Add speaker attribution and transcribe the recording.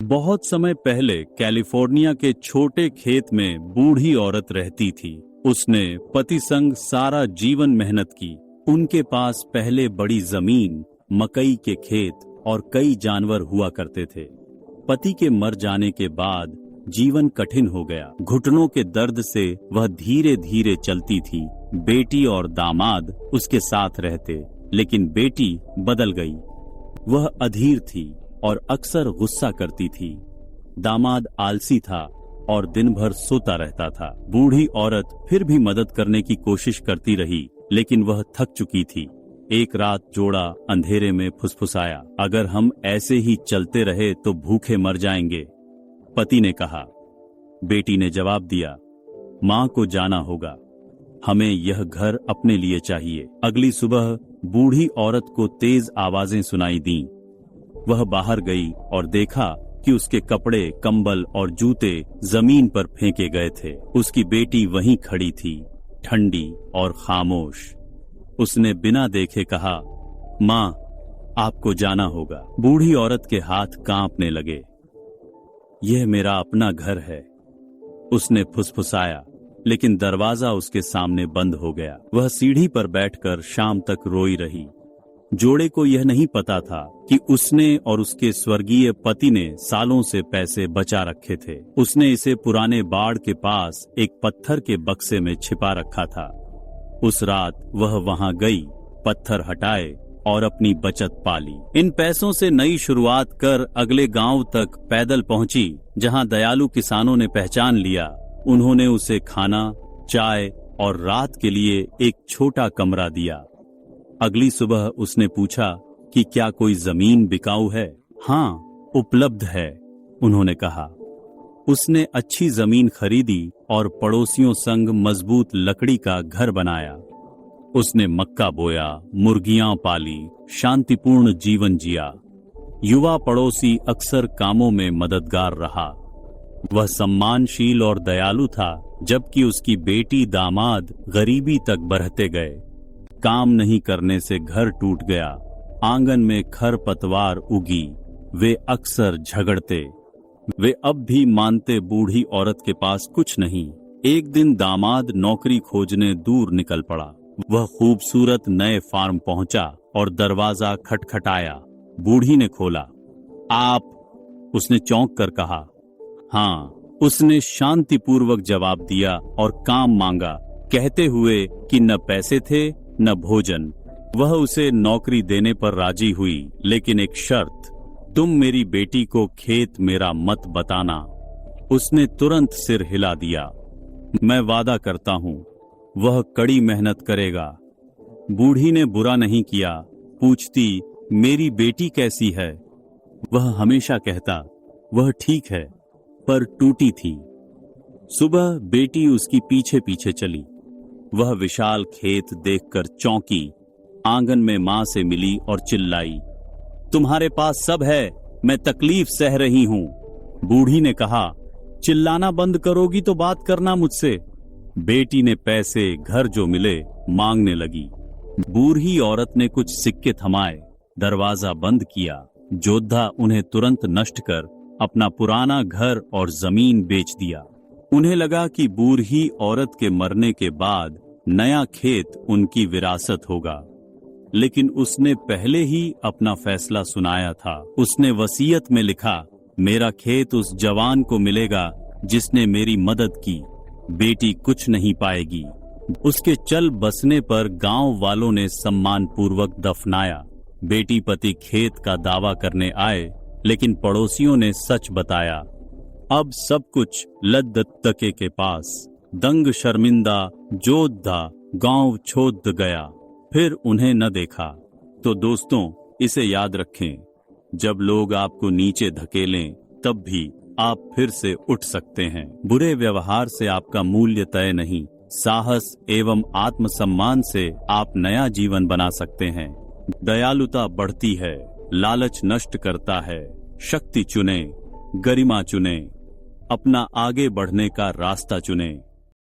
Speaker 1: बहुत समय पहले कैलिफोर्निया के छोटे खेत में बूढ़ी औरत रहती थी। उसने पति संग सारा जीवन मेहनत की। उनके पास पहले बड़ी जमीन, मकई के खेत और कई जानवर हुआ करते थे। पति के मर जाने के बाद जीवन कठिन हो गया। घुटनों के दर्द से वह धीरे धीरे चलती थी। बेटी और दामाद उसके साथ रहते, लेकिन बेटी बदल गई। वह अधीर थी और अक्सर गुस्सा करती थी। दामाद आलसी था और दिन भर सोता रहता था। बूढ़ी औरत फिर भी मदद करने की कोशिश करती रही, लेकिन वह थक चुकी थी। एक रात जोड़ा अंधेरे में फुसफुसाया, अगर हम ऐसे ही चलते रहे तो भूखे मर जाएंगे। पति ने कहा। बेटी ने जवाब दिया, माँ को जाना होगा, हमें यह घर अपने लिए चाहिए। अगली सुबह बूढ़ी औरत को तेज आवाजें सुनाई दी। वह बाहर गई और देखा कि उसके कपड़े, कंबल और जूते जमीन पर फेंके गए थे। उसकी बेटी वहीं खड़ी थी, ठंडी और खामोश। उसने बिना देखे कहा, माँ, आपको जाना होगा। बूढ़ी औरत के हाथ कांपने लगे। यह मेरा अपना घर है, उसने फुसफुसाया, लेकिन दरवाजा उसके सामने बंद हो गया। वह सीढ़ी पर बैठकर शाम तक रोई रही। जोड़े को यह नहीं पता था कि उसने और उसके स्वर्गीय पति ने सालों से पैसे बचा रखे थे। उसने इसे पुराने बाड़ के पास एक पत्थर के बक्से में छिपा रखा था। उस रात वह वहां गई, पत्थर हटाए और अपनी बचत पाली। इन पैसों से नई शुरुआत कर अगले गांव तक पैदल पहुंची, जहां दयालु किसानों ने पहचान लिया। उन्होंने उसे खाना, चाय और रात के लिए एक छोटा कमरा दिया। अगली सुबह उसने पूछा कि क्या कोई जमीन बिकाऊ है। हाँ, उपलब्ध है, उन्होंने कहा। उसने अच्छी जमीन खरीदी और पड़ोसियों संग मजबूत लकड़ी का घर बनाया। उसने मक्का बोया, मुर्गियां पाली, शांतिपूर्ण जीवन जिया। युवा पड़ोसी अक्सर कामों में मददगार रहा। वह सम्मानशील और दयालु था, जबकि उसकी बेटी, दामाद गरीबी तक बढ़ते गए। काम नहीं करने से घर टूट गया, आंगन में खरपतवार उगी। वे अक्सर झगड़ते। वे अब भी मानते बूढ़ी औरत के पास कुछ नहीं। एक दिन दामाद नौकरी खोजने दूर निकल पड़ा। वह खूबसूरत नए फार्म पहुंचा और दरवाजा खटखटाया। बूढ़ी ने खोला। आप? उसने चौंक कर कहा। हाँ, उसने शांतिपूर्वक जवाब दिया और काम मांगा, कहते हुए कि न पैसे थे न भोजन। वह उसे नौकरी देने पर राजी हुई, लेकिन एक शर्त, तुम मेरी बेटी को खेत मेरा मत बताना। उसने तुरंत सिर हिला दिया। मैं वादा करता हूँ, वह कड़ी मेहनत करेगा। बूढ़ी ने बुरा नहीं किया, पूछती, मेरी बेटी कैसी है? वह हमेशा कहता, वह ठीक है, पर टूटी थी। सुबह बेटी उसकी पीछे पीछे चली। वह विशाल खेत देखकर चौंकी। आंगन में मां से मिली और चिल्लाई, तुम्हारे पास सब है, मैं तकलीफ सह रही हूं। बूढ़ी ने कहा, चिल्लाना बंद करोगी तो बात करना मुझसे। बेटी ने पैसे, घर जो मिले, मांगने लगी। बूढ़ी औरत ने कुछ सिक्के थमाए, दरवाजा बंद किया। योद्धा उन्हें तुरंत नष्ट कर अपना पुराना घर और जमीन बेच दिया। उन्हें लगा कि बूढ़ी औरत के मरने के बाद नया खेत उनकी विरासत होगा, लेकिन उसने पहले ही अपना फैसला सुनाया था। उसने वसीयत में लिखा, मेरा खेत उस जवान को मिलेगा जिसने मेरी मदद की। बेटी कुछ नहीं पाएगी। उसके चल बसने पर गांव वालों ने सम्मानपूर्वक दफनाया। बेटी पति खेत का दावा करने आए, लेकिन पड़ोसियों ने सच बताया। अब सब कुछ लद्दत्तके के पास। दंग शर्मिंदा योद्धा गांव छोड़ गया, फिर उन्हें न देखा। तो दोस्तों, इसे याद रखें, जब लोग आपको नीचे धकेलें, तब भी आप फिर से उठ सकते हैं। बुरे व्यवहार से आपका मूल्य तय नहीं, साहस एवं आत्मसम्मान से आप नया जीवन बना सकते हैं। दयालुता बढ़ती है, लालच नष्ट करता है। शक्ति चुने, गरिमा चुने, अपना आगे बढ़ने का रास्ता चुने।